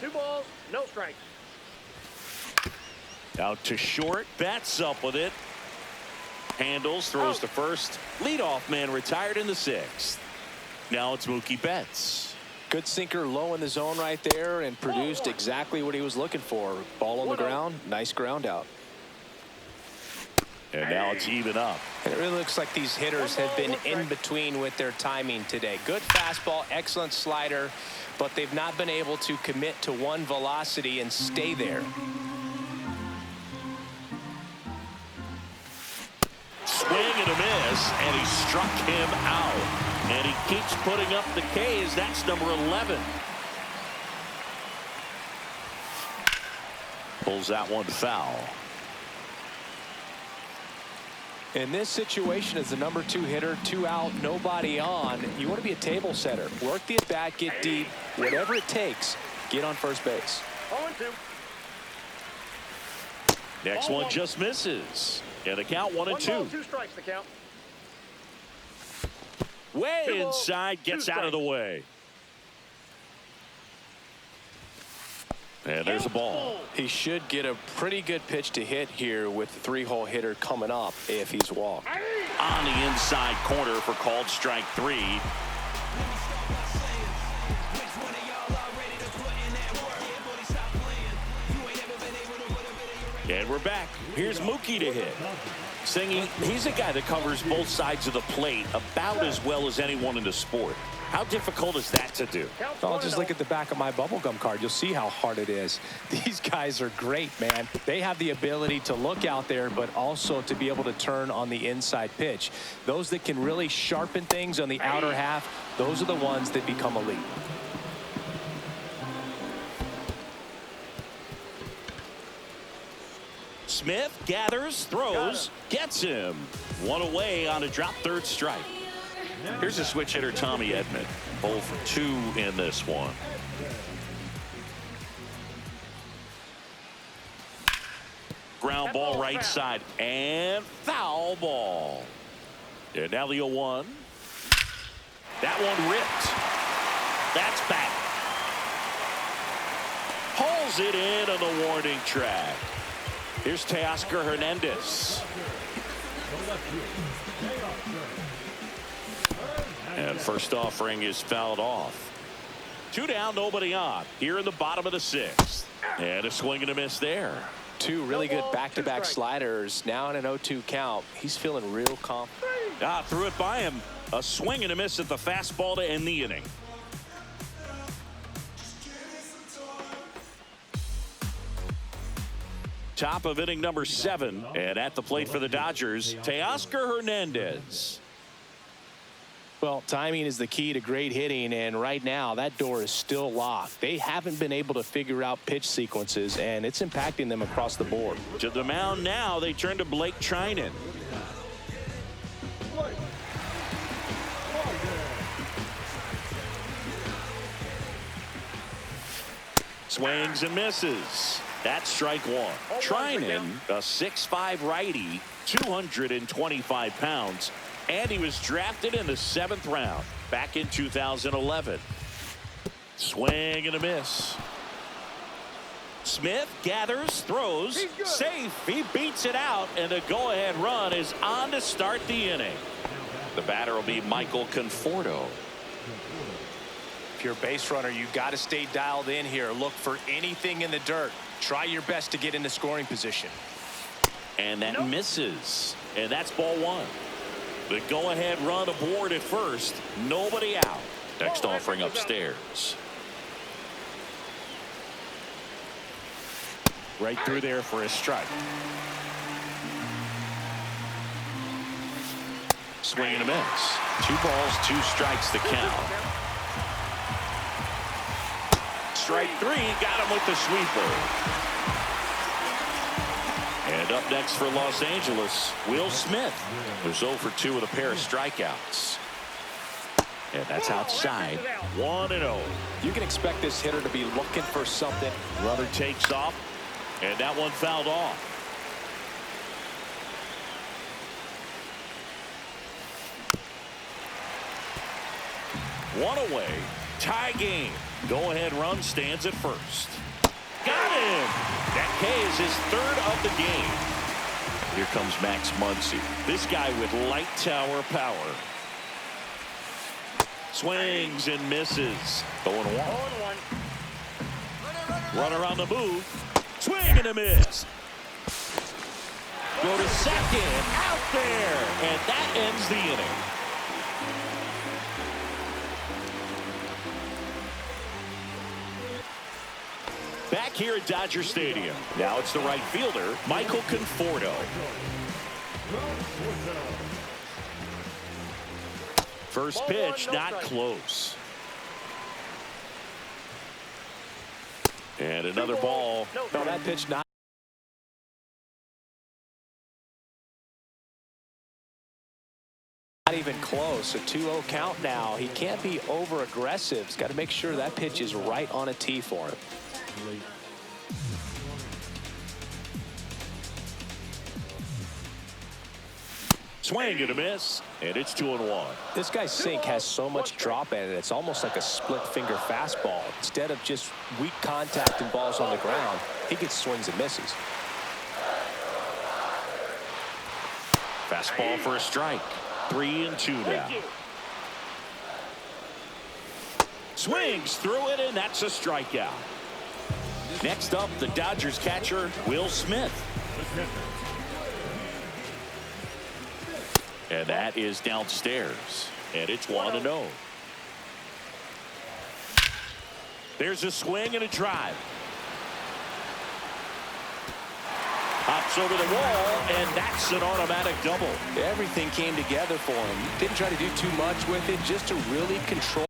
2 balls, no strikes. Out to short. Bats up with it. Handles, throws to first. Leadoff man retired in the 6th. Now it's Mookie Betts. Good sinker low in the zone right there and produced exactly what he was looking for. Ball on the ground. Nice ground out. And now it's even up. And it really looks like these hitters have been in between with their timing today. Good fastball, excellent slider, but they've not been able to commit to one velocity and stay there. Swing and a miss, and he struck him out. And he keeps putting up the K's. That's number 11. Pulls that one foul. In this situation, as the number 2 hitter, 2 out, nobody on, you want to be a table setter. Work the at-bat, get deep, whatever it takes, get on first base. 0-2. Next one just misses. And the count 1-2. 2 strikes the count. Way inside, gets out of the way. And there's a ball. He should get a pretty good pitch to hit here with the 3-hole hitter coming up if he's walked. On the inside corner for called strike 3. And we're back. Here's Mookie to hit. Singy, he's a guy that covers both sides of the plate about as well as anyone in the sport. How difficult is that to do? Well, just look at the back of my bubblegum card. You'll see how hard it is. These guys are great, man. They have the ability to look out there, but also to be able to turn on the inside pitch. Those that can really sharpen things on the outer half, those are the ones that become elite. Smith gathers, throws, gets him. One away on a drop third strike. Here's a switch hitter, Tommy Edman. 0 for 2 in this one. Ground ball right side and foul ball. And now the 0-1. That one ripped. That's back. Hauls it in on the warning track. Here's Teoscar Hernandez. And first offering is fouled off. 2 down, nobody on. Here in the bottom of the 6th. And a swing and a miss there. 2 really good back-to-back sliders. Now in an 0-2 count. He's feeling real confident. Threw it by him. A swing and a miss at the fastball to end the inning. Top of inning number 7. And at the plate for the Dodgers, Teoscar Hernandez. Well, timing is the key to great hitting, and right now that door is still locked. They haven't been able to figure out pitch sequences, and it's impacting them across the board. To the mound now, they turn to Blake Trinan. Swings and misses. That's strike 1. Trinan, a 6'5" righty, 225 pounds. And he was drafted in the 7th round back in 2011. Swing and a miss. Smith gathers, throws, safe. He beats it out, and the go-ahead run is on to start the inning. The batter will be Michael Conforto. If you're a base runner, you got to stay dialed in here. Look for anything in the dirt. Try your best to get into scoring position. And that misses. And that's ball 1. The go-ahead run aboard at first. Nobody out. Next offering upstairs. Right through there for a strike. Swing and a miss. 2 balls, 2 strikes the count. Strike 3. Got him with the sweeper. And up next for Los Angeles, Will Smith, who's 0 for 2 with a pair of strikeouts. And that's outside. 1-0. You can expect this hitter to be looking for something. Runner takes off, and that one fouled off. One away. Tie game. Go-ahead run stands at first. Got him! That K is his third of the game. Here comes Max Muncy. This guy with light tower power. Swings and misses. 0-1. Runner on the move. Swing and a miss. Go to second. Out there. And that ends the inning. Back here at Dodger Stadium. Now it's the right fielder, Michael Conforto. First pitch, not close. And another ball. No, that pitch not even close. A 2-0 count now. He can't be over aggressive. He's got to make sure that pitch is right on a tee for him. Swing and a miss, and it's 2-1. This guy's sink has so much drop in it. It's almost like a split finger fastball. Instead of just weak contact and balls on the ground, he gets swings and misses. Fastball for a strike. 3-2 now. Swings through it, and that's a strikeout. Next up, the Dodgers catcher, Will Smith. And that is downstairs. And it's 1-0. There's a swing and a drive. Hops over the wall, and that's an automatic double. Everything came together for him. Didn't try to do too much with it, just to really control.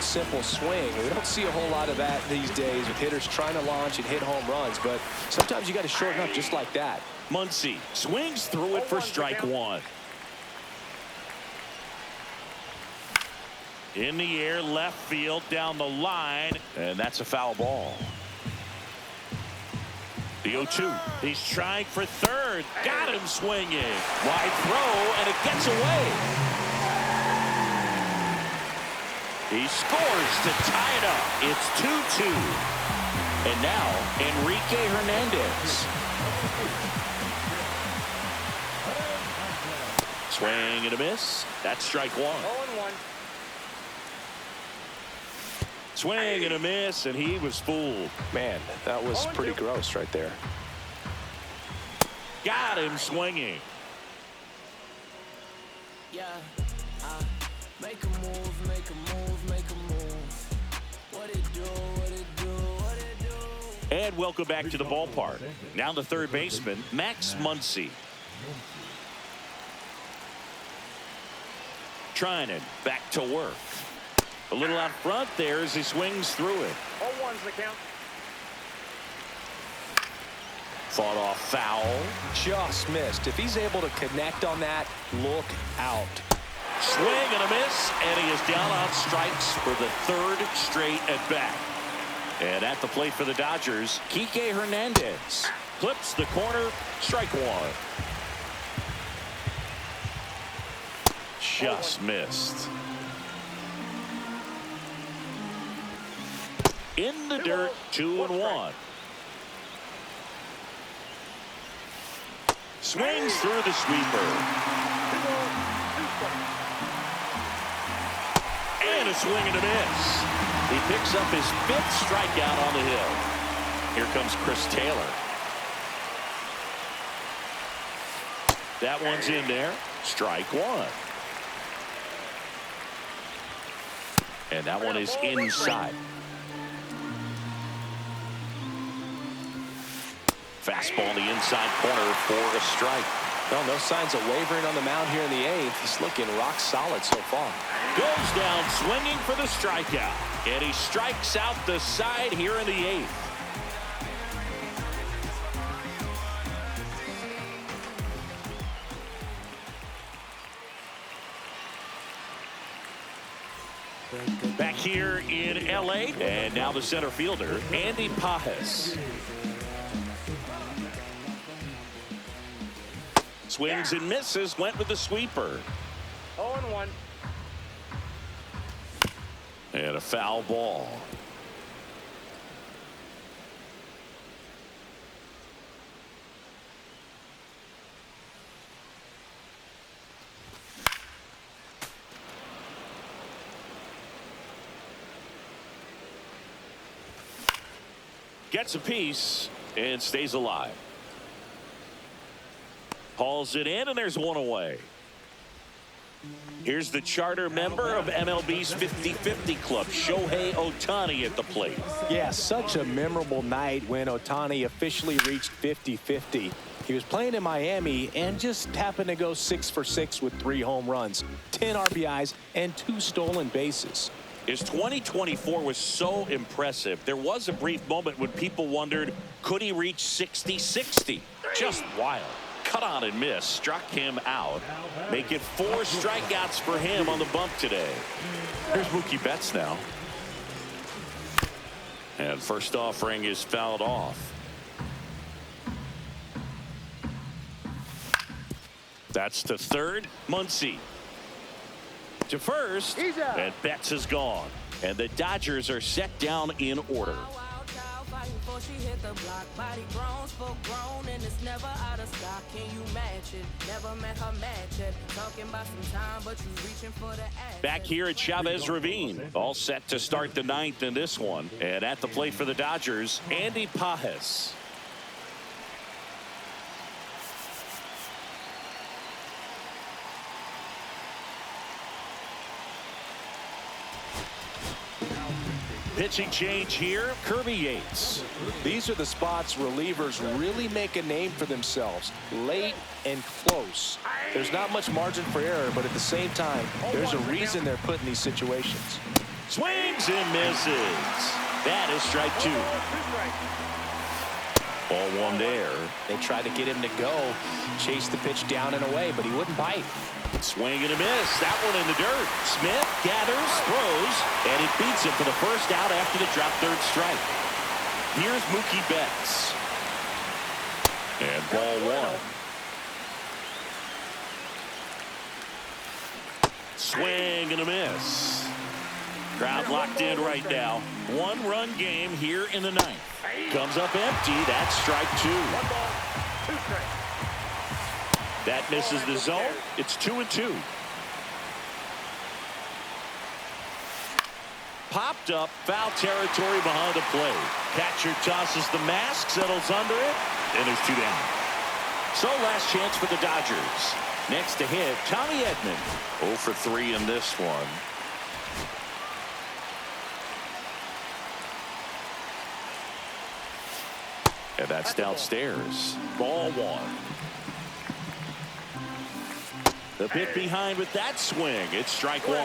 Simple swing. We don't see a whole lot of that these days with hitters trying to launch and hit home runs, but sometimes you got to shorten up just like that. Muncy swings through it for strike one. In the air, left field, down the line, and that's a foul ball. The 0-2. He's trying for third. Got him swinging. Wide throw, and it gets away. He scores to tie it up. It's 2-2. And now, Enrique Hernandez. Swing and a miss. That's strike one. 0-1. Swing and a miss, and he was fooled. Man, that was pretty gross right there. Got him swinging. Yeah, make a move, make a move, make a move. What it do, what it do, what it do. And welcome back to the ballpark. Now the third baseman, Max Muncy. Trinan back to work. A little out front there as he swings through it. 0-1's the count. Fought off foul. Just missed. If he's able to connect on that, look out. Swing and a miss, and he is down on strikes for the third straight at bat. And at the plate for the Dodgers, Kike Hernandez clips the corner, strike one. Just missed. In the dirt, 2-1. Swings through the sweeper. And a swing and a miss. He picks up his fifth strikeout on the hill. Here comes Chris Taylor. That one's in there. Strike one. And that one is inside. Fastball in the inside corner for a strike. Well, no signs of wavering on the mound here in the eighth. He's looking rock solid so far. Goes down swinging for the strikeout. And he strikes out the side here in the eighth. Back here in L.A. And now the center fielder, Andy Pajes. Swings and misses, went with the sweeper. 0-1. And a foul ball. Gets a piece and stays alive. Hauls it in, and there's one away. Here's the charter member of MLB's 50-50 club, Shohei Ohtani at the plate. Yeah, such a memorable night when Ohtani officially reached 50-50. He was playing in Miami and just happened to go 6 for 6 with 3 home runs, 10 RBIs, and 2 stolen bases. His 2024 was so impressive. There was a brief moment when people wondered, could he reach 60-60? Just wild. Cut on and miss, struck him out. Make it 4 strikeouts for him on the bump today. Here's Mookie Betts now. And first offering is fouled off. That's to third. Muncy to first, and Betts is gone. And the Dodgers are set down in order. She hit the block, body grown, full grown, and it's never out of stock. Can you match it? Never met her match it. Talking about some time, but you reaching for the ass. Back here at Chavez Ravine, all set to start the 9th in this one. And at the plate for the Dodgers, Andy Pajes. Pitching change here, Kirby Yates. These are the spots relievers really make a name for themselves, late and close. There's not much margin for error, but at the same time, there's a reason they're put in these situations. Swings and misses. That is strike 2. Ball 1 there. They tried to get him to go, chase the pitch down and away, but he wouldn't bite. Swing and a miss. That one in the dirt. Smith gathers, throws, and it beats him for the first out after the drop third strike. Here's Mookie Betts. And ball 1. Swing and a miss. Crowd locked in right now. 1-run game here in the 9th. Comes up empty. That's strike 2. 1 ball, 2 strikes. That misses the zone. It's 2-2. Popped up, foul territory behind the plate. Catcher tosses the mask, settles under it, and there's 2 down. So last chance for the Dodgers. Next to hit, Tommy Edman. 0 for 3 in this one. And that's downstairs. Ball 1. The bit behind with that swing. It's strike 1.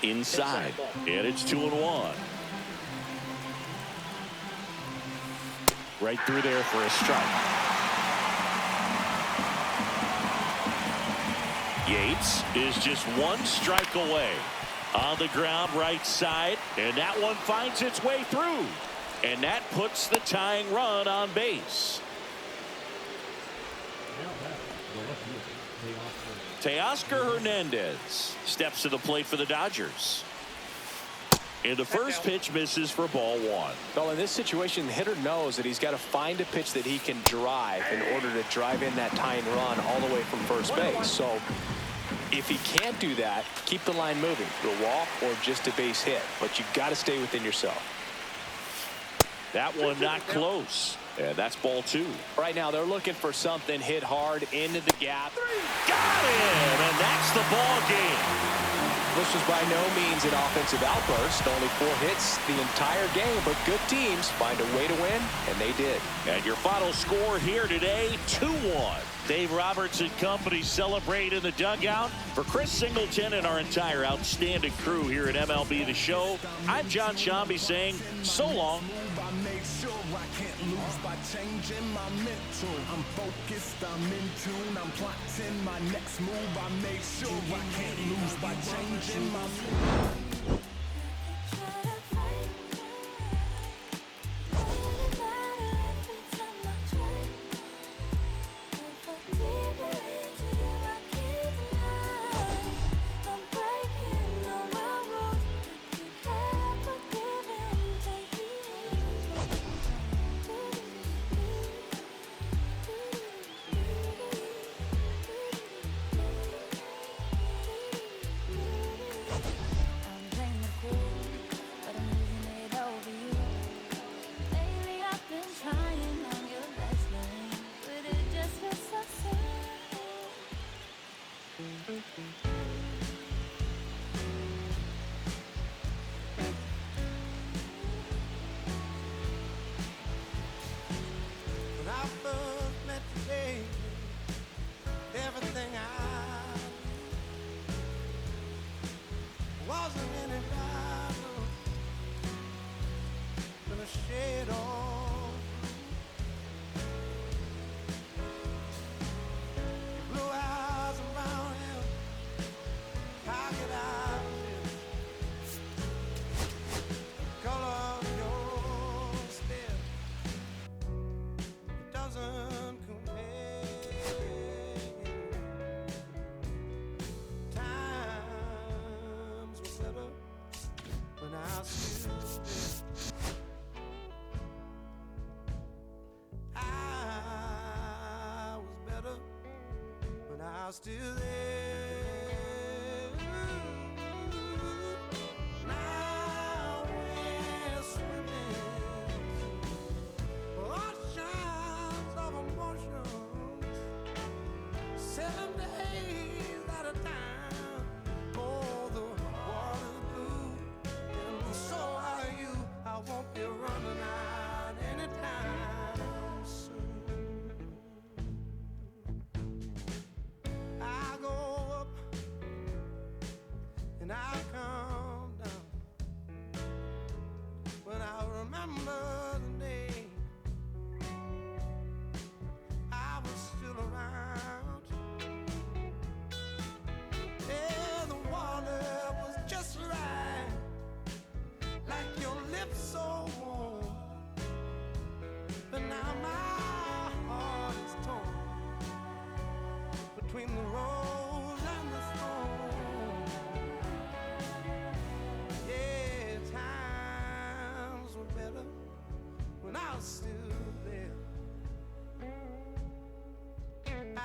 Inside. And it's 2-1. Right through there for a strike. Yates is just 1 strike away. On the ground right side. And that one finds its way through. And that puts the tying run on base. Teoscar Hernandez steps to the plate for the Dodgers. And the first pitch misses for ball 1. Well, in this situation, the hitter knows that he's got to find a pitch that he can drive in order to drive in that tying run all the way from first base. So if he can't do that, keep the line moving. A walk or just a base hit. But you've got to stay within yourself. That one not close. And that's ball 2. Right now, they're looking for something hit hard into the gap. Got him, and that's the ball game. This was by no means an offensive outburst. Only 4 hits the entire game, but good teams find a way to win, and they did. And your final score here today, 2-1. Dave Roberts and company celebrate in the dugout. For Chris Singleton and our entire outstanding crew here at MLB The Show, I'm John Shambi saying so long. I make sure I can't lose by changing my mental. I'm focused, I'm in tune, I'm plotting my next move. I make sure I can't lose by changing my When I first met you, baby, everything I wasn't any brighter than a shade on your blue eyes around him. How could I resist the color of your stare? It doesn't compare. Times were better when I still lived. I was better when I was still there. Now we're swimming oceans of emotions, 7 days at a time. Oh, the water's blue, and so are you. I won't be running out anytime soon. I go up and I come down when I remember the day I was still around. Yeah, the water was just right, like your lips so warm. But now my heart is torn between the rose and the thorn. Yeah, times were better when I was still there. I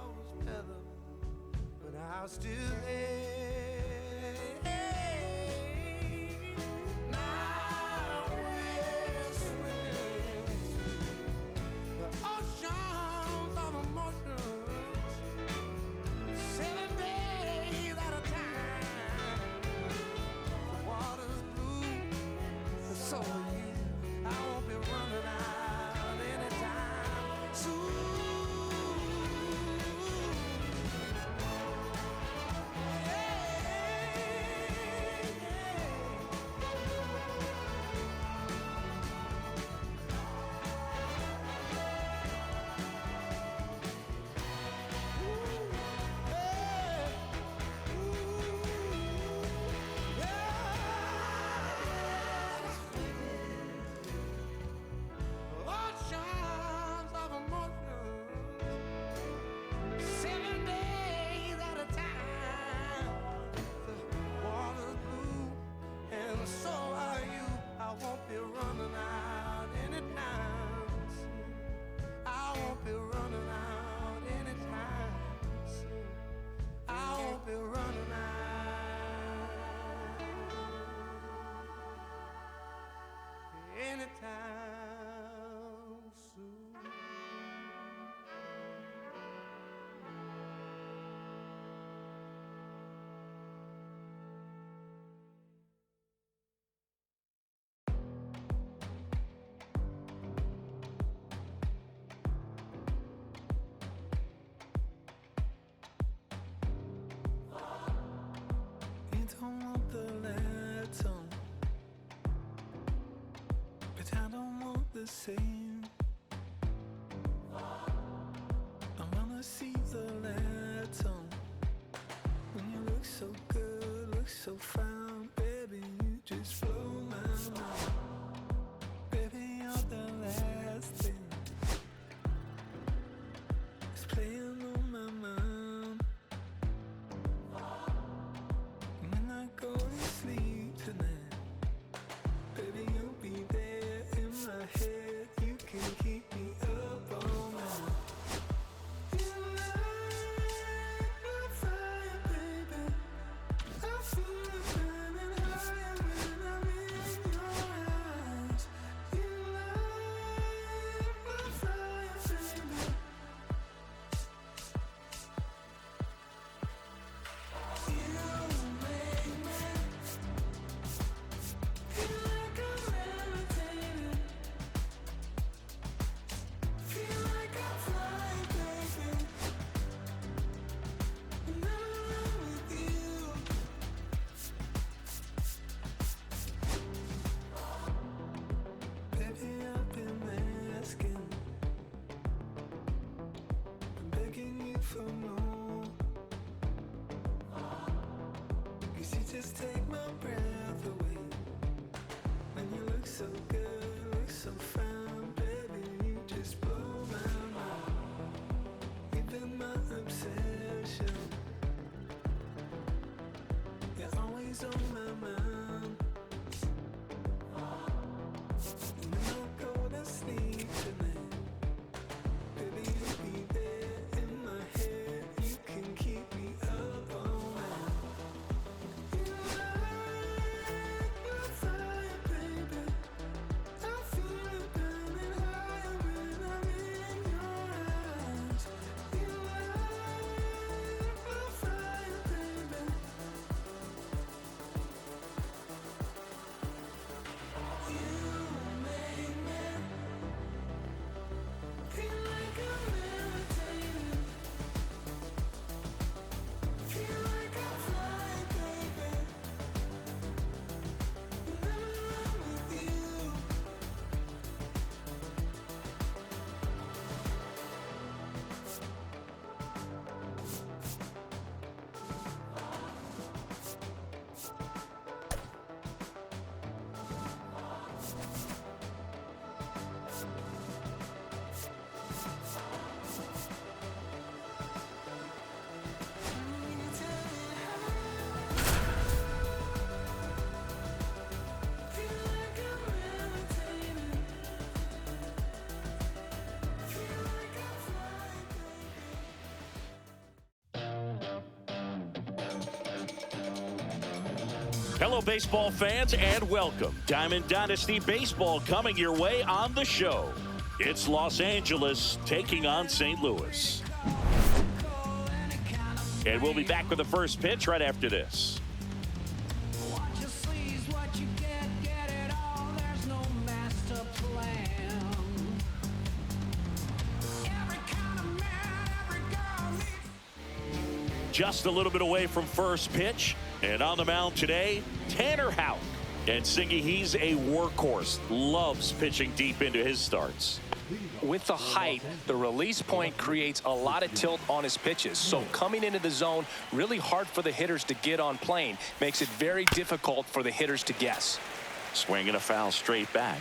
was better when I was still there. Now we're swimming the oceans of emotions, 7 days at a time. The water's blue, and so are you. I won't be running out anytime soon. Oceans of emotions, 7 days at a time. The water's blue, and so are you. I won't be running out anytime soon. I won't be running out anytime soon. I won't be running out anytime soon. You don't want the lights on, but I don't want the same. I wanna see the lights on. When you look so good, look so fine, baby, you just blow my mind. Baby, you're the last thing that's playing on my mind. When I go to sleep tonight, baby, you'll be there in my head. You can keep me up all night. You light my fire, baby. I feel it burning higher when I'm just take my breath away. And you look so good, look so fine, baby, you just blow my mind. You've been my obsession. You're always on my mind. And when I go to sleep tonight, baby, you'll be there in my head. You can keep me up all night. You light my fire, baby. I feel it burning higher when I'm in your eyes. You light my fire, baby. You make me feel like I'm levitating. Feel like I'm flying, baby. Whenever I'm with you. Feel like I'm levitating. Feel like I'm flying, Hello, baseball fans, and welcome. Diamond Dynasty Baseball coming your way on the show. It's Los Angeles taking on St. Louis. And we'll be back with the first pitch right after this. What you see is what you get it all. There's no master plan. Every kind of man, every girl needs. Just a little bit away from first pitch. And on the mound today, Tanner Houck. And Singy, he's a workhorse. Loves pitching deep into his starts. With the height, the release point creates a lot of tilt on his pitches. So coming into the zone, really hard for the hitters to get on plane. Makes it very difficult for the hitters to guess. Swinging a foul straight back.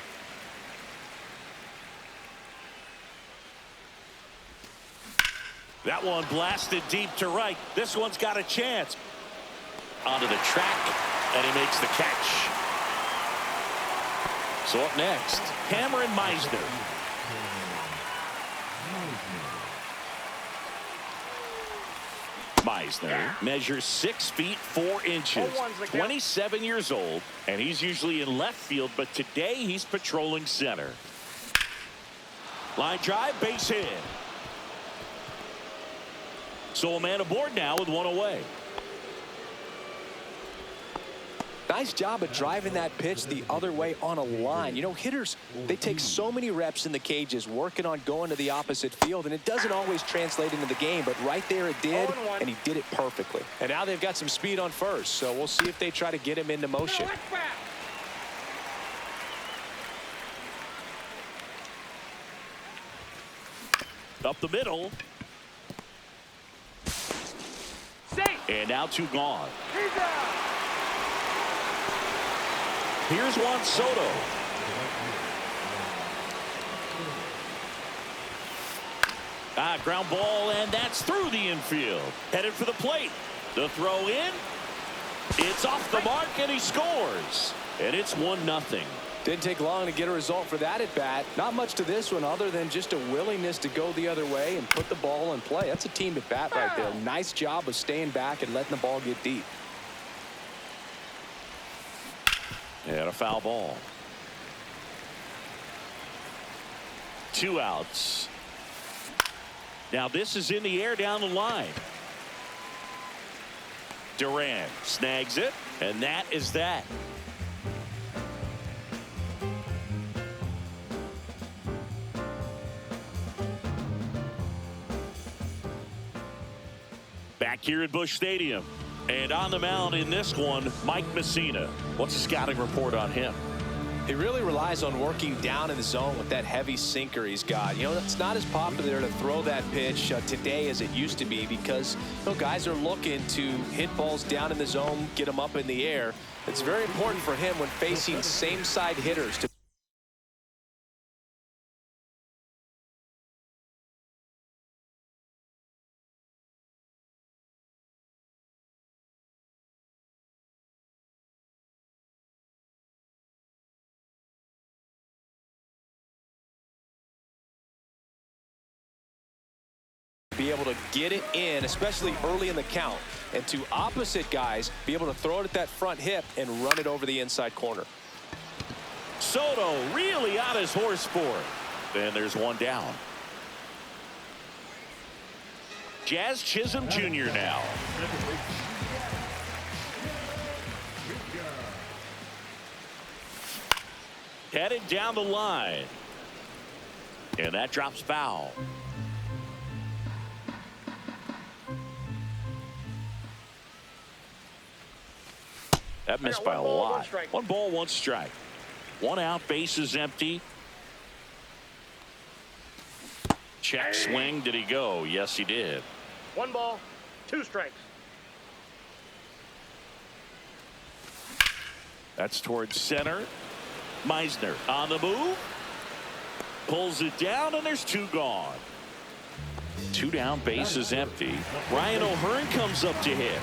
That one blasted deep to right. This one's got a chance. Onto the track, and he makes the catch. So up next, Cameron Meisner. Meisner measures 6 feet 4 inches, 27 years old, and he's usually in left field, but today he's patrolling center. Line drive, base hit. So a man aboard now with one away. Nice job of driving that pitch the other way on a line. You know, hitters, they take so many reps in the cages working on going to the opposite field, and it doesn't always translate into the game, but right there it did, and he did it perfectly. And now they've got some speed on first, so we'll see if they try to get him into motion. Up the middle. And now 2 gone. Here's Juan Soto. Ground ball, and that's through the infield. Headed for the plate. The throw in. It's off the mark, and he scores. And it's 1-0. Didn't take long to get a result for that at bat. Not much to this one other than just a willingness to go the other way and put the ball in play. That's a team at bat right there. Nice job of staying back and letting the ball get deep. And a foul ball. 2 outs. Now this is in the air down the line. Duran snags it, and that is that. Back here at Busch Stadium. And on the mound in this one, Mike Messina. What's the scouting report on him? He really relies on working down in the zone with that heavy sinker he's got. You know, it's not as popular to throw that pitch today as it used to be because, you know, guys are looking to hit balls down in the zone, get them up in the air. It's very important for him when facing same-side hitters to be able to get it in, especially early in the count, and to opposite guys be able to throw it at that front hip and run it over the inside corner. Soto really on his horse for it. And there's one down. Jazz Chisholm Jr. now. Headed down the line. And that drops foul. That missed by a lot. 1 ball, 1 strike. 1 out, base is empty. Check swing. Did he go? Yes, he did. 1 ball, 2 strikes. That's towards center. Meisner on the move. Pulls it down, and there's 2 gone. 2 down, base is empty. Ryan O'Hearn comes up to hit.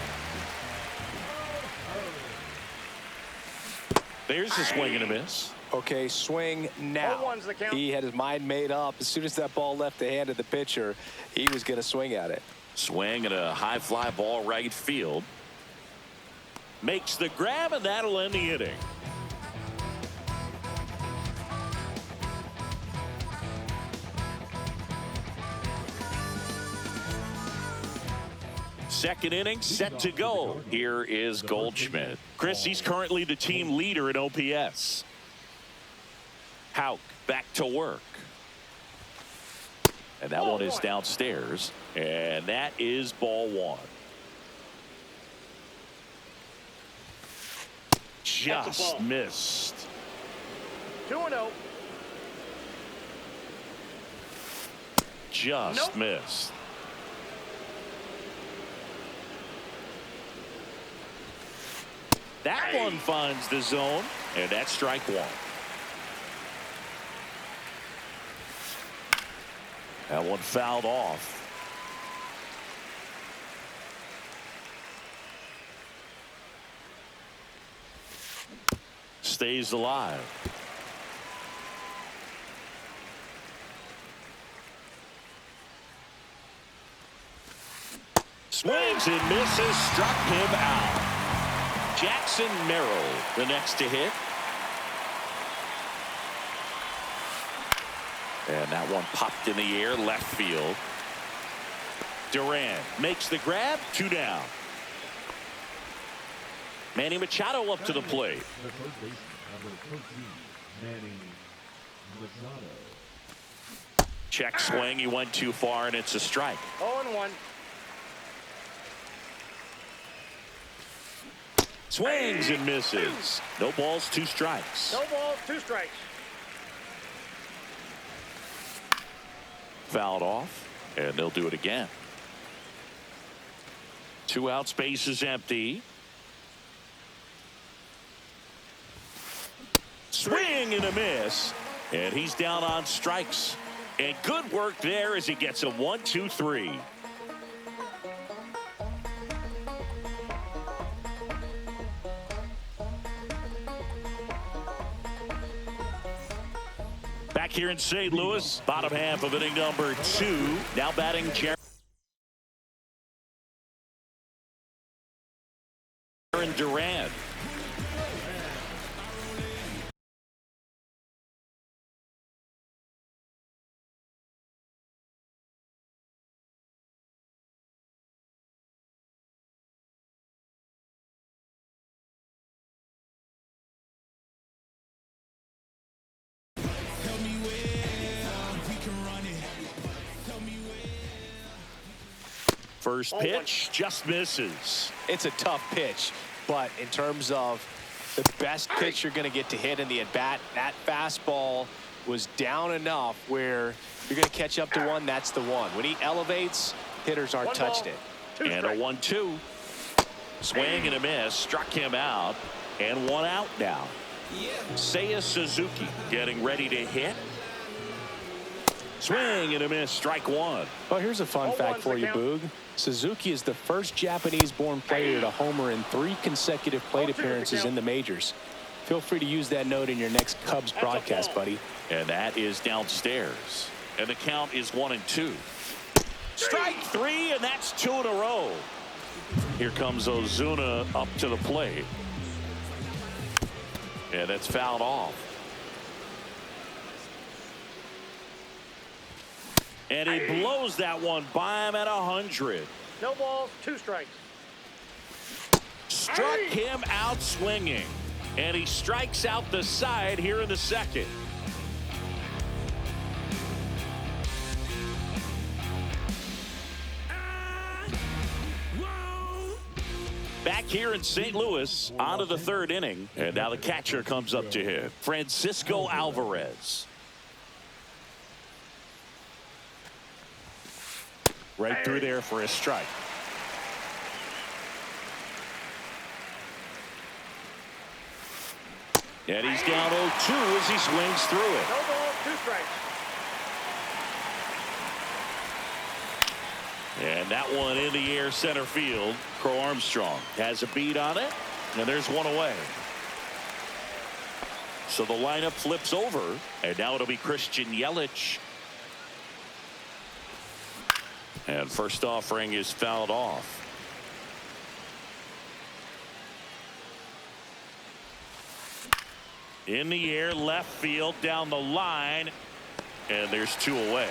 There's a swing and a miss. Okay, swing now. 0-1's the count. He had his mind made up. As soon as that ball left the hand of the pitcher, he was going to swing at it. Swing and a high fly ball right field. Makes the grab, and that'll end the inning. Second inning set to go. Here is Goldschmidt. Chris, he's currently the team leader in OPS. Houck back to work. And that one is downstairs. And that is ball 1. Just missed. 2-0. Just missed. That one finds the zone, and that's strike 1. That one fouled off. Stays alive. Swings and misses, struck him out. Jackson Merrill, the next to hit. And that one popped in the air, left field. Duran makes the grab, 2 down. Manny Machado up to the plate. The third baseman, number 13, Manny Machado. Check swing, he went too far, and it's a strike. 0-1. Swings and misses. No balls, 2 strikes. No balls, 2 strikes. Fouled off, and they'll do it again. 2 outs, base is empty. Swing and a miss, and he's down on strikes. And good work there as he gets a 1-2-3. Back here in St. Louis, bottom half of inning number 2. Now batting Jarren Duran. First pitch just misses. It's a tough pitch, but in terms of The best pitch you're going to get to hit in the at-bat. That fastball was down enough where you're going to catch up to one. That's the one. When he elevates, hitters aren't touched it. And a 1-2. Swing and a miss. Struck him out. And one out now. Seiya Suzuki getting ready to hit. Swing and a miss. Strike one. Well, here's a fun fact for you, Boog. Suzuki is the first Japanese-born player to homer in 3 consecutive plate appearances in the majors. Feel free to use that note in your next Cubs broadcast, buddy. And that is downstairs. And the count is 1-2. Strike 3, and that's 2 in a row. Here comes Ozuna up to the plate. And that's fouled off. And he blows that one by him at 100. No balls, 2 strikes. Struck him out swinging. And he strikes out the side here in the second. Back here in St. Louis, on to the 3rd inning. And now the catcher comes up to hit. Francisco Alvarez. Right through there for a strike. And he's down 0-2 as he swings through it. No balls, 2 strikes. And that one in the air center field. Crow Armstrong has a beat on it. And there's one away. So the lineup flips over. And now it'll be Christian Yelich. And first offering is fouled off. In the air, left field, down the line. And there's 2 away.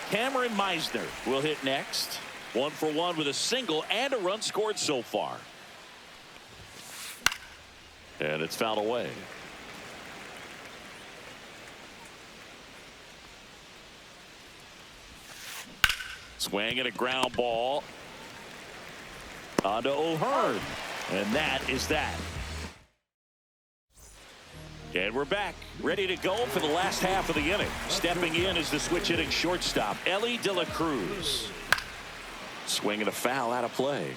Cameron Meisner will hit next. 1 for 1 with a single and a run scored so far. And it's fouled away. Swing and a ground ball onto O'Hearn. And that is that. And we're back, ready to go for the last half of the inning. Stepping in is the switch hitting shortstop, Ellie De La Cruz. Swing and a foul out of play.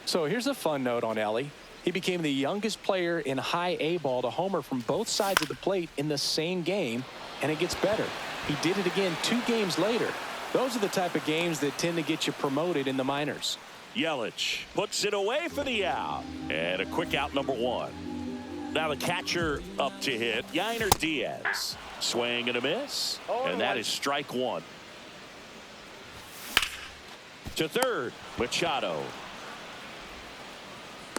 So here's a fun note on Ellie. He became the youngest player in high A ball to homer from both sides of the plate in the same game, and it gets better. He did it again 2 games later. Those are the type of games that tend to get you promoted in the minors. Yelich puts it away for the out. And a quick out, number 1. Now the catcher up to hit, Yainer Diaz. Swing and a miss. And that is strike 1. To third, Machado.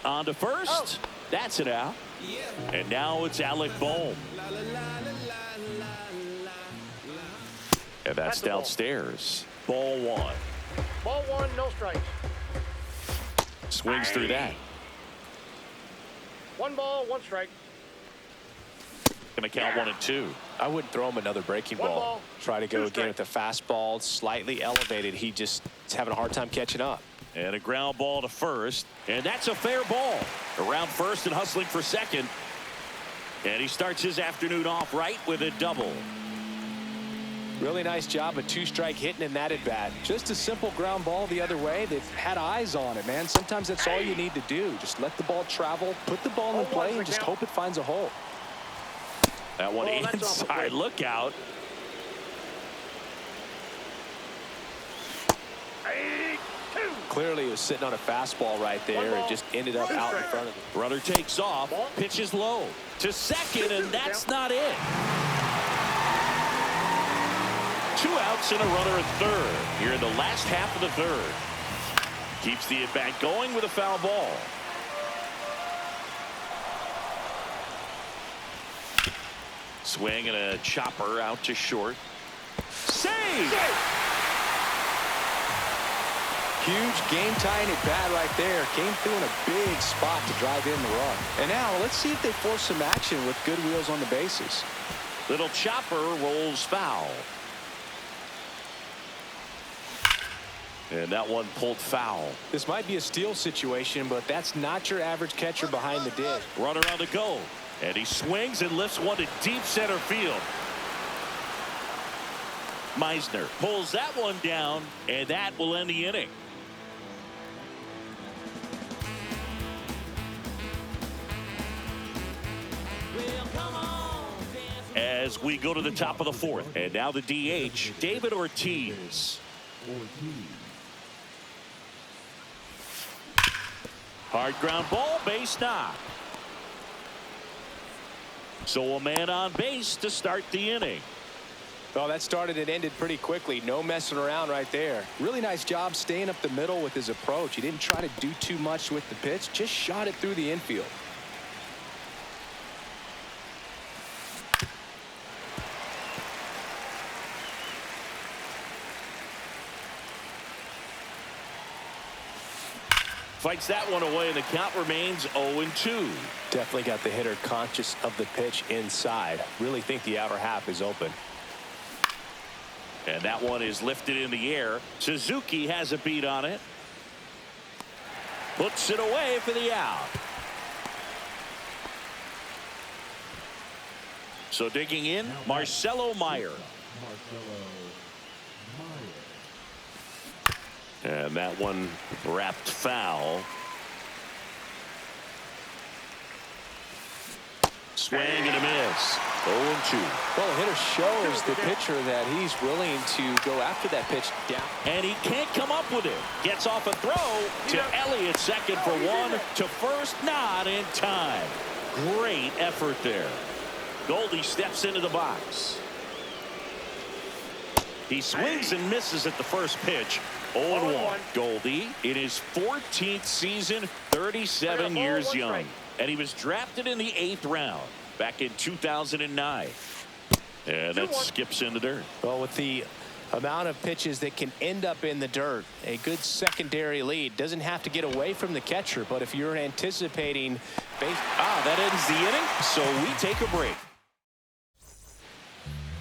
On to first. That's it out. And now it's Alec Bohm. And that's downstairs. Ball 1. Ball 1, no strikes. Swings through that. 1 ball, 1 strike. Going to count 1 and 2. I wouldn't throw him another breaking ball. Try to go again with the fastball, slightly elevated. He just is having a hard time catching up. And a ground ball to first. And that's a fair ball. Around first and hustling for second. And he starts his afternoon off right with a double. Really nice job of 2-strike hitting in that at bat. Just a simple ground ball the other way that had eyes on it, man. Sometimes that's all you need to do. Just let the ball travel, put the ball in play, and just hope it finds a hole. That one inside. Look out. Clearly, it was sitting on a fastball right there and just ended up out in front of him. Runner takes off, pitches low to second, and that's not it. 2 outs and a runner at third here in the last half of the 3rd. Keeps the at-bat going with a foul ball. Swing and a chopper out to short. Save! Huge game-tying at bat right there. Came through in a big spot to drive in the run. And now let's see if they force some action with good wheels on the bases. Little chopper rolls foul. And that one pulled foul. This might be a steal situation, but that's not your average catcher behind the dish. Runner on the go. And he swings and lifts one to deep center field. Meisner pulls that one down, and that will end the inning. As we go to the top of the fourth, and now the DH, David Ortiz. Hard ground ball, base knock. So a man on base to start the inning. Well, that started and ended pretty quickly. No messing around right there. Really nice job staying up the middle with his approach. He didn't try to do too much with the pitch, just shot it through the infield. Fights that one away, and the count remains 0-2. Definitely got the hitter conscious of the pitch inside. Really think the outer half is open. And that one is lifted in the air. Suzuki has a beat on it. Puts it away for the out. So digging in, Marcelo Meyer. And that one wrapped foul. Swing and a miss. 0-2. Well, the hitter shows the pitcher that he's willing to go after that pitch down. And he can't come up with it. Gets off a throw to Elliott, second for one, to first, not in time. Great effort there. Goldie steps into the box. He swings and misses at the first pitch. 0-1. Goldie in his 14th season, 37 years young. And he was drafted in the 8th round back in 2009. And that skips in the dirt. Well, with the amount of pitches that can end up in the dirt, a good secondary lead. Doesn't have to get away from the catcher, but if you're anticipating that ends the inning, so we take a break.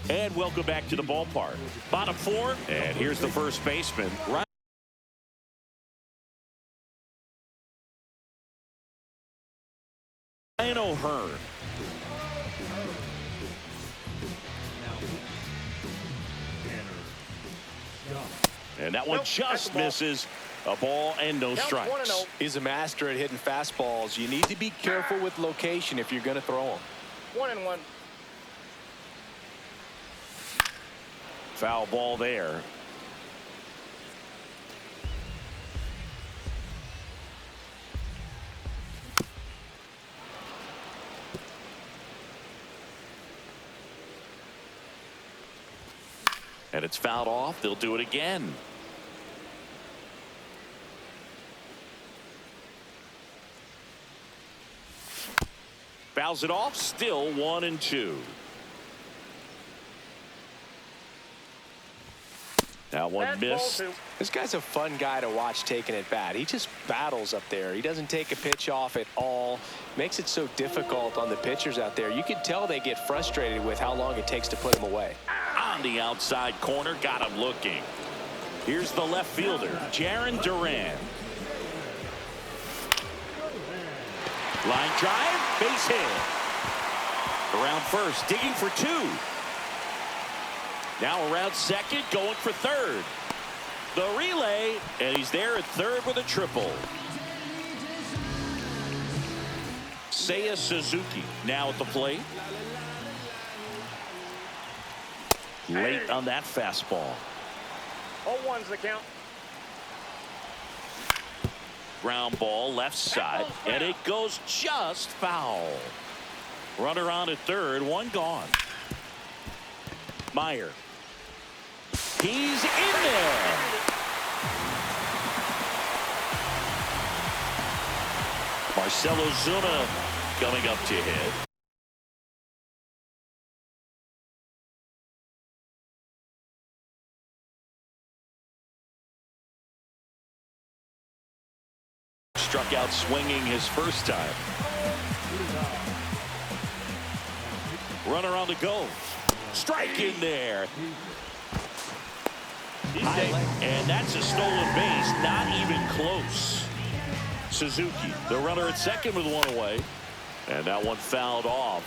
And welcome back to the ballpark. Bottom four, and here's the first baseman. Ryan O'Hearn. And that one just misses. A ball and no strikes. He's a master at hitting fastballs. You need to be careful with location if you're going to throw them. 1-1. Foul ball there. And it's fouled off. They'll do it again. Fouls it off. Still 1-2. That one missed. This guy's a fun guy to watch taking at bat. He just battles up there. He doesn't take a pitch off at all. Makes it so difficult on the pitchers out there. You can tell they get frustrated with how long it takes to put him away. On the outside corner, got him looking. Here's the left fielder, Jarren Duran. Line drive, base hit. Around first, digging for two. Now around second, going for third. The relay, and he's there at third with a triple. Seiya Suzuki now at the plate. Late on that fastball. 0-1's the count. Ground ball left side, and it goes just foul. Runner on at third, one gone. Meyer. He's in there. Marcelo Zuna coming up to hit. Struck out swinging his first time. Runner on the go. Strike in there. And that's a stolen base, not even close. Suzuki, the runner at second with one away. And that one fouled off.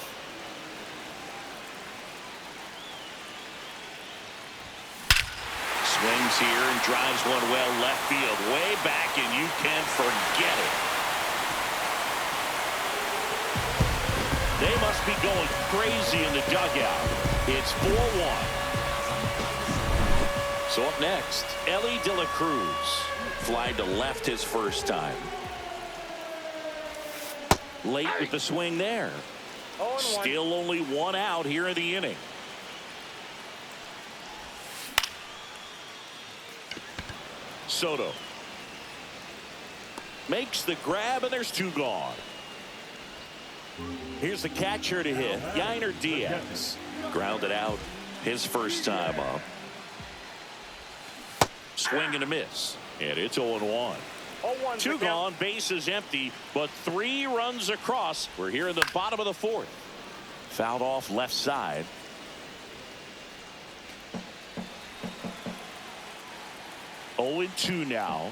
Swings here and drives one well left field. Way back, and you can forget it. They must be going crazy in the dugout. It's 4-1. So up next, Ellie De La Cruz. Fly to left his first time. Late with the swing there. Still only one out here in the inning. Soto makes the grab, and there's two gone. Here's the catcher to hit, Yainer Diaz. Grounded out his first time up. Swing and a miss, and it's 0-1. Two gone, bases empty, but 3 runs across. We're here in the bottom of the 4th. Fouled off left side. Oh, 0-2 now.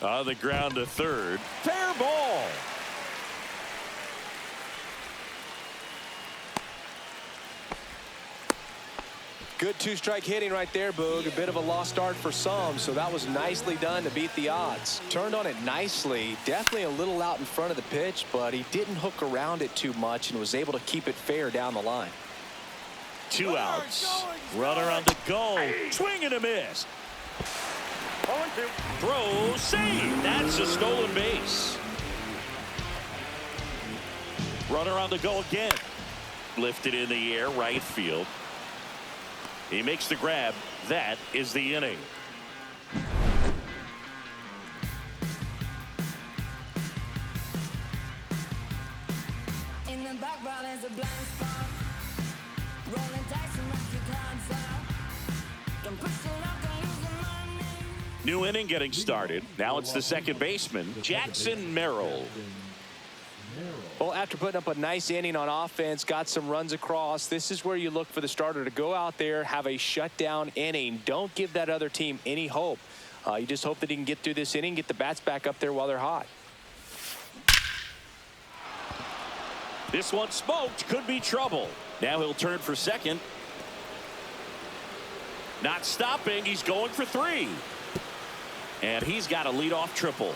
On the ground to third. Fair ball. Good 2-strike hitting right there, Boog. A bit of a lost start for some, so that was nicely done to beat the odds. Turned on it nicely. Definitely a little out in front of the pitch, but he didn't hook around it too much and was able to keep it fair down the line. 2 outs. Runner on the go. Swing and a miss. Throw, save. That's a stolen base. Runner on the go again. Lifted in the air, right field. He makes the grab. That is the inning. In the background is a blind spot. Rolling dice and rock your cards out. Don't push it up, don't lose the money. New inning getting started. Now it's the second baseman, Jackson Merrill. Well, after putting up a nice inning on offense, got some runs across, this is where you look for the starter to go out there, have a shutdown inning. Don't give that other team any hope. You just hope that he can get through this inning, get the bats back up there while they're hot. This one smoked, could be trouble. Now he'll turn for second. Not stopping, he's going for 3. And he's got a leadoff triple.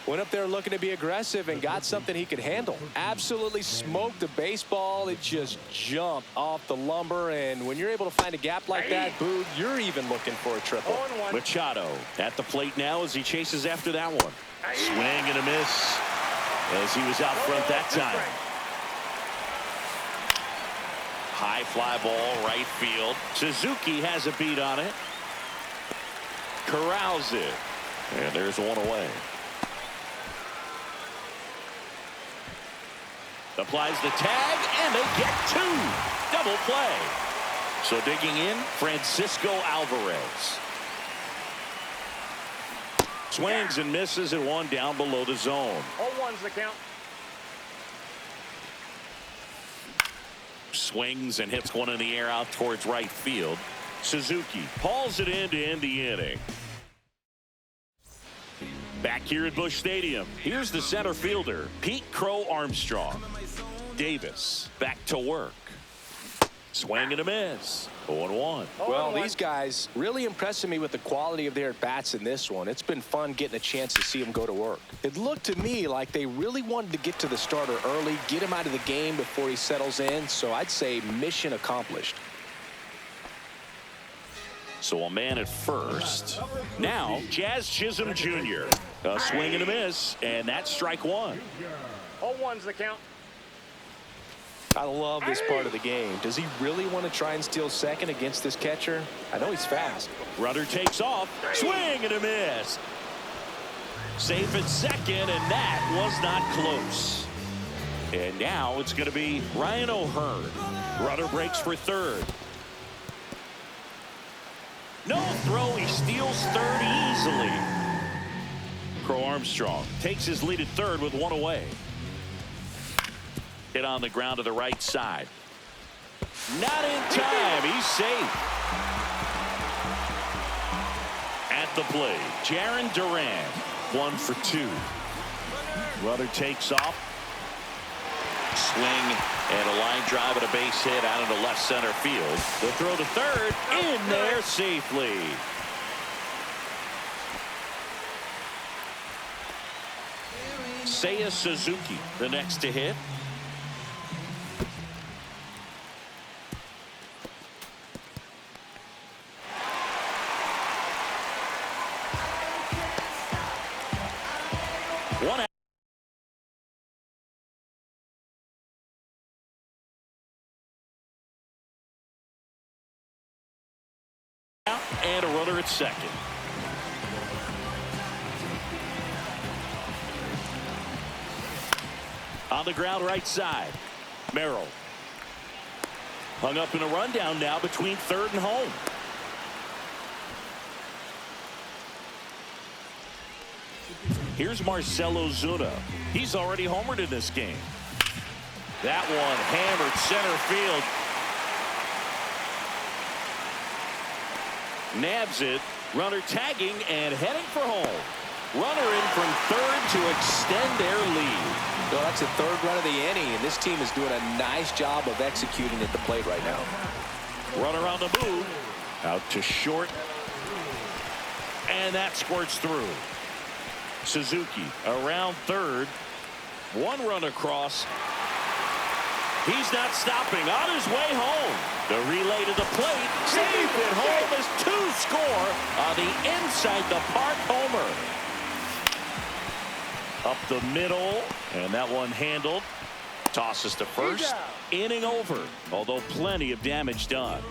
Went up there looking to be aggressive and got something he could handle. Absolutely smoked the baseball. It just jumped off the lumber, and when you're able to find a gap like that, Boog, you're even looking for a triple. Machado at the plate now as he chases after that one. Swing and a miss as he was out front that time. High fly ball, right field. Suzuki has a beat on it. Corrals it. And there's one away. Applies the tag, and they get 2. Double play. So digging in, Francisco Alvarez. Swings and misses at 1 down below the zone. 0-1's the count. Swings and hits one in the air out towards right field. Suzuki hauls it in to end the inning. Back here at Busch Stadium, here's the center fielder, Pete Crow Armstrong. Davis back to work. Swing and a miss. 0-1. Well, these guys really impressing me with the quality of their at-bats in this one. It's been fun getting a chance to see them go to work. It looked to me like they really wanted to get to the starter early, get him out of the game before he settles in, so I'd say mission accomplished. So a man at first. Now, Jazz Chisholm Jr. A swing and a miss, and that's strike 1. 0-1's the count. I love this part of the game. Does he really want to try and steal second against this catcher? I know he's fast. Runner takes off. Swing and a miss. Safe at second, and that was not close. And now it's going to be Ryan O'Hearn. Runner breaks for third. No throw. He steals third easily. Crow Armstrong takes his lead at third with 1 away. Hit on the ground to the right side. Not in time. He's safe. At the plate, Jarren Duran, 1 for 2. Runner takes off. Swing and a line drive and a base hit out into left center field. The throw to third, in there safely. Seiya Suzuki, the next to hit. One out and a runner at second. On the ground right side, Merrill. Hung up in a rundown now between third and home. Here's Marcell Ozuna. He's already homered in this game. That one hammered center field. Nabs it. Runner tagging and heading for home. Runner in from third to extend their lead. No, that's the third run of the inning, and this team is doing a nice job of executing at the plate right now. Runner on the move. Out to short. And that squirts through. Suzuki around third. One run across. He's not stopping. On his way home. The relay to the plate. Safe at home as 2 score on the inside the park homer. Up the middle. And that one handled. Tosses to first. Inning over. Although plenty of damage done.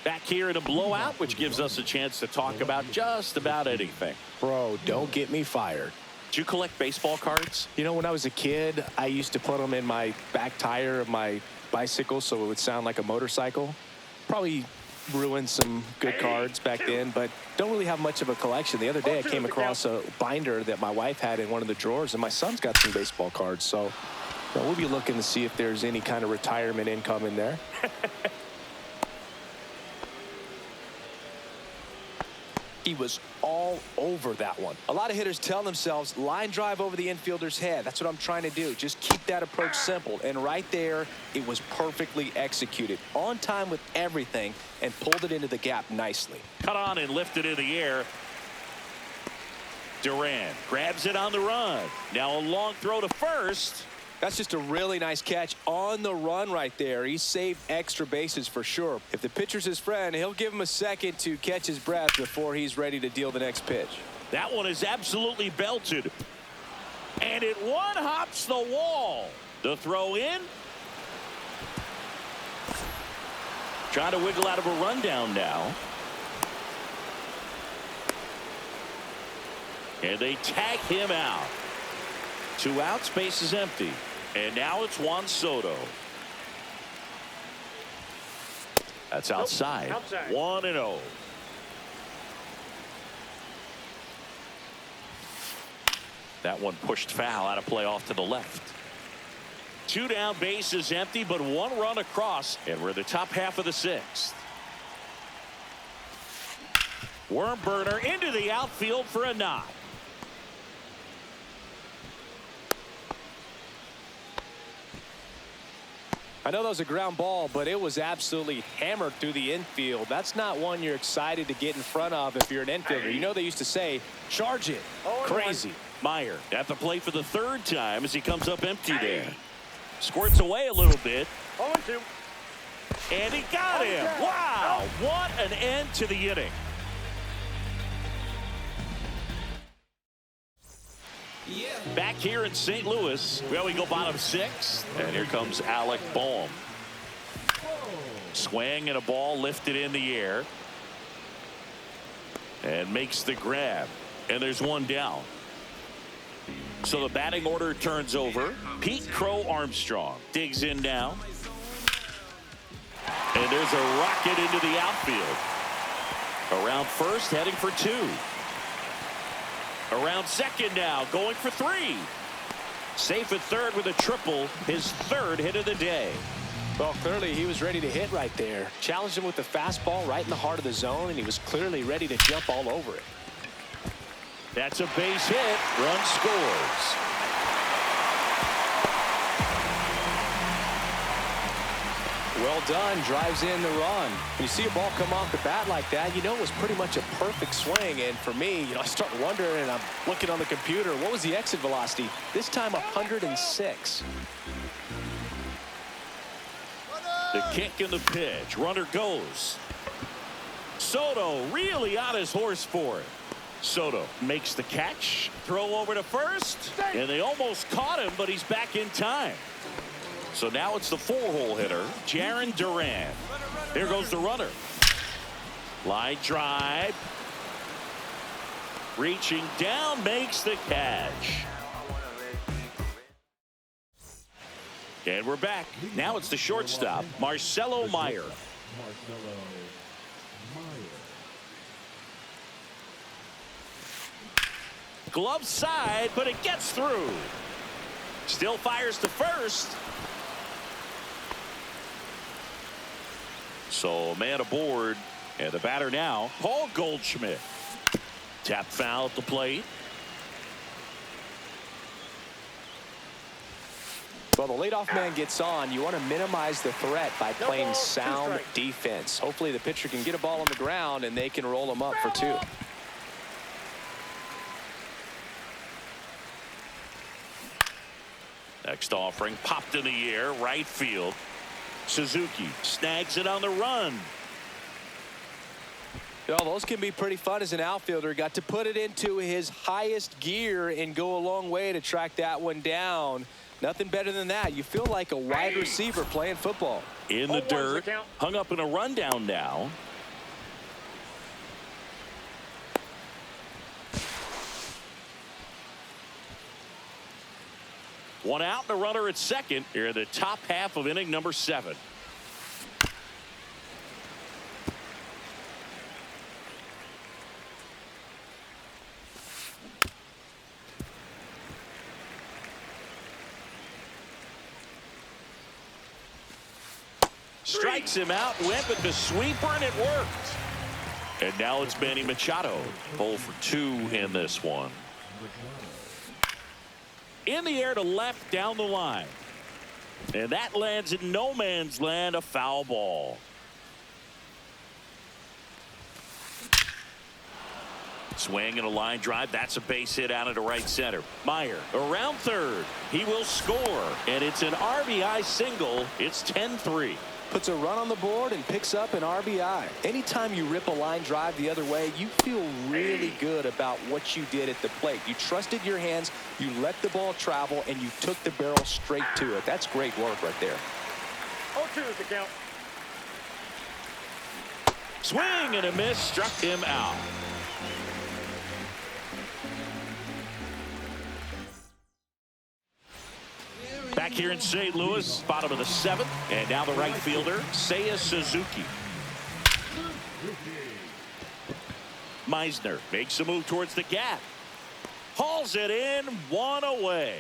Back here in a blowout, which gives us a chance to talk about just about anything. Bro, don't get me fired. Do you collect baseball cards? You know, when I was a kid, I used to put them in my back tire of my bicycle so it would sound like a motorcycle. Probably ruined some good cards back then, but don't really have much of a collection. The other day I came across a binder that my wife had in one of the drawers, and my son's got some baseball cards. So you know, we'll be looking to see if there's any kind of retirement income in there. He was all over that one. A lot of hitters tell themselves, line drive over the infielder's head. That's what I'm trying to do. Just keep that approach simple. And right there, it was perfectly executed. On time with everything, and pulled it into the gap nicely. Cut on and lifted in the air. Duran grabs it on the run. Now a long throw to first. That's just a really nice catch on the run right there. He saved extra bases for sure. If the pitcher's his friend, he'll give him a second to catch his breath before he's ready to deal the next pitch. That one is absolutely belted. And it one-hops the wall. The throw in. Trying to wiggle out of a rundown now. And they tag him out. 2 outs, base is empty. And now it's Juan Soto. That's outside. Nope, outside. 1-0. That one pushed foul out of play off to the left. 2 down, base is empty, but 1 run across, and we're in the top half of the 6th. Worm burner into the outfield for a knock. I know that was a ground ball, but it was absolutely hammered through the infield. That's not one you're excited to get in front of if you're an infielder. You know they used to say, charge it. Crazy. Meyer at the plate for the 3rd time as he comes up empty there. Squirts away a little bit. 0-2. And he got him. Wow. What an end to the inning. Back here in St. Louis, well, we go bottom 6th, and here comes Alec Boehm. Swing and a ball lifted in the air, and makes the grab, and there's 1 down. So the batting order turns over. Pete Crow Armstrong digs in now, and there's a rocket into the outfield. Around first, heading for 2. Around second now, going for 3. Safe at third with a triple, his third hit of the day. Well, clearly he was ready to hit right there. Challenged him with the fastball right in the heart of the zone, and he was clearly ready to jump all over it. That's a base hit. Run scores. Well done. Drives in the run. When you see a ball come off the bat like that, you know it was pretty much a perfect swing. And for me, I start wondering, and I'm looking on the computer, what was the exit velocity? This time 106. The kick and the pitch. Runner goes. Soto really on his horse for it. Soto makes the catch. Throw over to first. And they almost caught him, but he's back in time. So now it's the 4-hole hitter, Jarren Duran. Here goes the runner. Line drive. Reaching down, makes the catch. And we're back. Now it's the shortstop, Marcelo Meyer. Marcelo Meyer. Glove side, but it gets through. Still fires to first. So man aboard, and the batter now, Paul Goldschmidt. Tap foul at the plate. Well, the leadoff man gets on. You want to minimize the threat by playing sound defense. Hopefully the pitcher can get a ball on the ground and they can roll him up for 2. Next offering popped in the air, right field. Suzuki snags it on the run. Well, those can be pretty fun as an outfielder. Got to put it into his highest gear and go a long way to track that one down. Nothing better than that. You feel like a wide receiver playing football. In the dirt, hung up in a rundown now. One out and a runner at second here in the top half of inning number 7. Strikes him out, went with the sweeper, and it worked. And now it's Manny Machado, 0 for 2 in this one. In the air to left down the line. And that lands in no man's land, a foul ball. Swing and a line drive. That's a base hit out into right center. Meyer around third. He will score. And it's an RBI single. It's 10-3. Puts a run on the board and picks up an RBI. Anytime you rip a line drive the other way, you feel really good about what you did at the plate. You trusted your hands, you let the ball travel, and you took the barrel straight to it. That's great work right there. 0-2 is the count. Swing and a miss, struck him out. Back here in St. Louis, bottom of the 7th, and now the right fielder, Seiya Suzuki. Meisner makes a move towards the gap. Hauls it in, 1 away.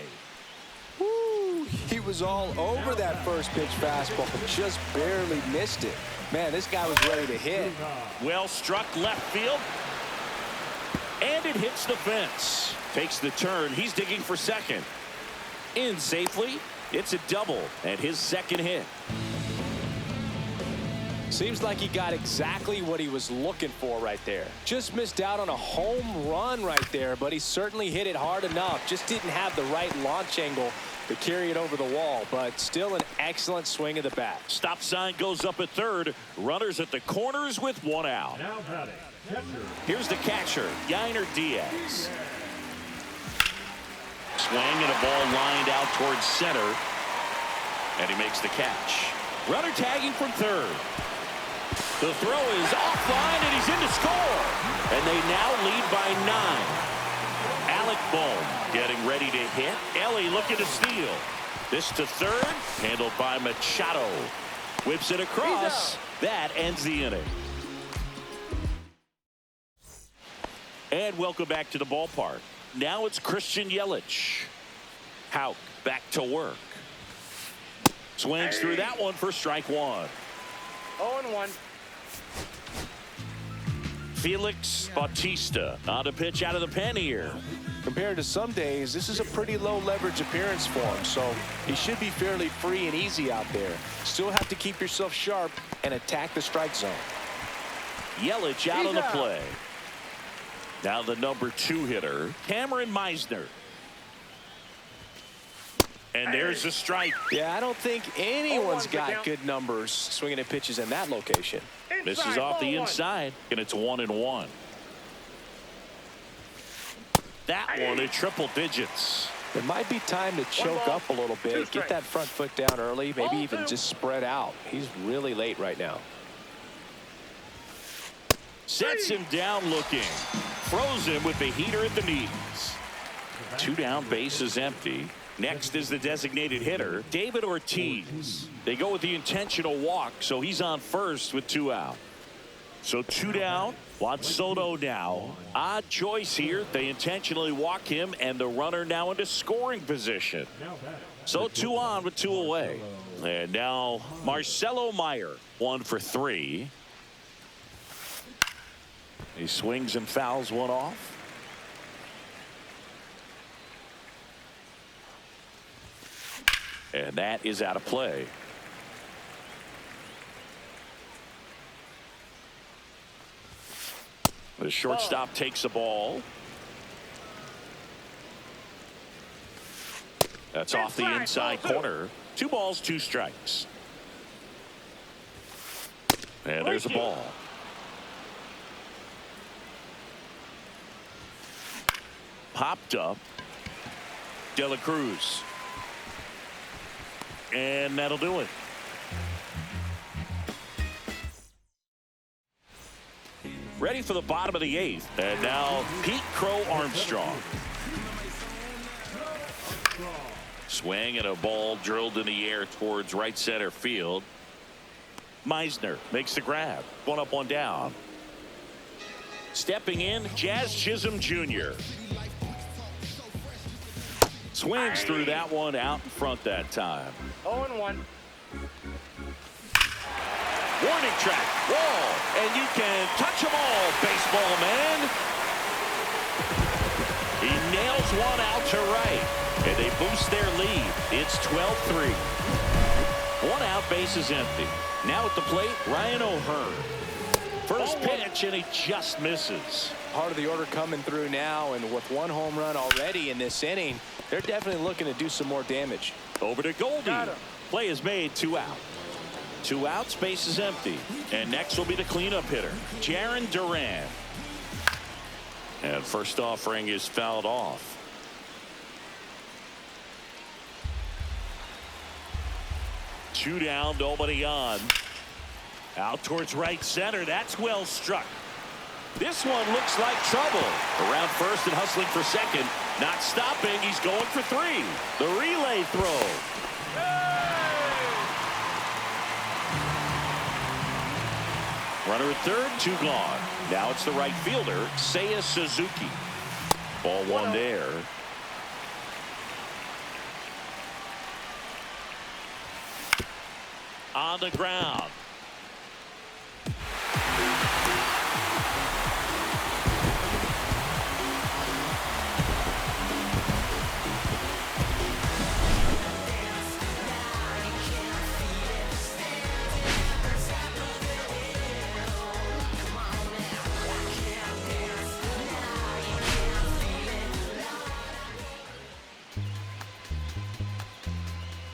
Woo, he was all over that first pitch fastball, just barely missed it. Man, this guy was ready to hit. Well struck left field. And it hits the fence. Takes the turn. He's digging for second. In safely. It's a double and his second hit. Seems like he got exactly what he was looking for right there. Just missed out on a home run right there, but he certainly hit it hard enough. Just didn't have the right launch angle to carry it over the wall, but still an excellent swing of the bat. Stop sign goes up at third. Runners at the corners with 1 out. Now batting, catcher. Here's the catcher, Yainer Diaz. Swing and a ball lined out towards center. And he makes the catch. Runner tagging from third. The throw is offline and he's in to score. And they now lead by 9. Alec Bohm getting ready to hit. Ellie looking to steal. This to third. Handled by Machado. Whips it across. That ends the inning. And welcome back to the ballpark. Now it's Christian Yelich. Hauk back to work. Swings through that one for strike one. 0-1. Felix Bautista on a pitch out of the pen here. Compared to some days, this is a pretty low leverage appearance for him, so he should be fairly free and easy out there. Still have to keep yourself sharp and attack the strike zone. Yelich out on the play. Now the number 2 hitter, Cameron Meisner. And there's a strike. Yeah, I don't think anyone's got good numbers swinging at pitches in that location. This is off the inside, and it's 1-1. That one at triple digits. It might be time to choke up a little bit, get that front foot down early, maybe even just spread out. He's really late right now. Sets him down looking. Throws him with the heater at the knees. 2 down, bases empty. Next is the designated hitter, David Ortiz. They go with the intentional walk, so he's on first with 2 out. So 2 down. Juan Soto now. Odd choice here. They intentionally walk him, and the runner now into scoring position. So 2 on with 2 away. And now Marcelo Meyer, 1 for 3. He swings and fouls one off. And that is out of play. The shortstop takes the ball. That's off the inside corner. 2 balls, 2 strikes. And there's a ball. Popped up. De La Cruz. And that'll do it. Ready for the bottom of the 8th. And now Pete Crow Armstrong. Swing and a ball drilled in the air towards right center field. Meisner makes the grab. 1 up, 1 down. Stepping in, Jazz Chisholm Jr. Swings through that one out in front that time. 0-1. Warning track, wall, and you can touch them all, baseball man. He nails one out to right, and they boost their lead. It's 12-3. 1 out, bases empty. Now at the plate, Ryan O'Hearn. First pitch, and he just misses. Part of the order coming through now, and with 1 home run already in this inning, they're definitely looking to do some more damage. Over to Goldie. Play is made, 2 out. 2 outs, base is empty. And next will be the cleanup hitter, Jarren Duran. And first offering is fouled off. Two down, nobody on. Out towards right center. That's well struck. This one looks like trouble. Around first and hustling for second. Not stopping. He's going for 3. The relay throw. Runner at third, 2 gone. Now it's the right fielder, Seiya Suzuki. Ball 1 there. On the ground.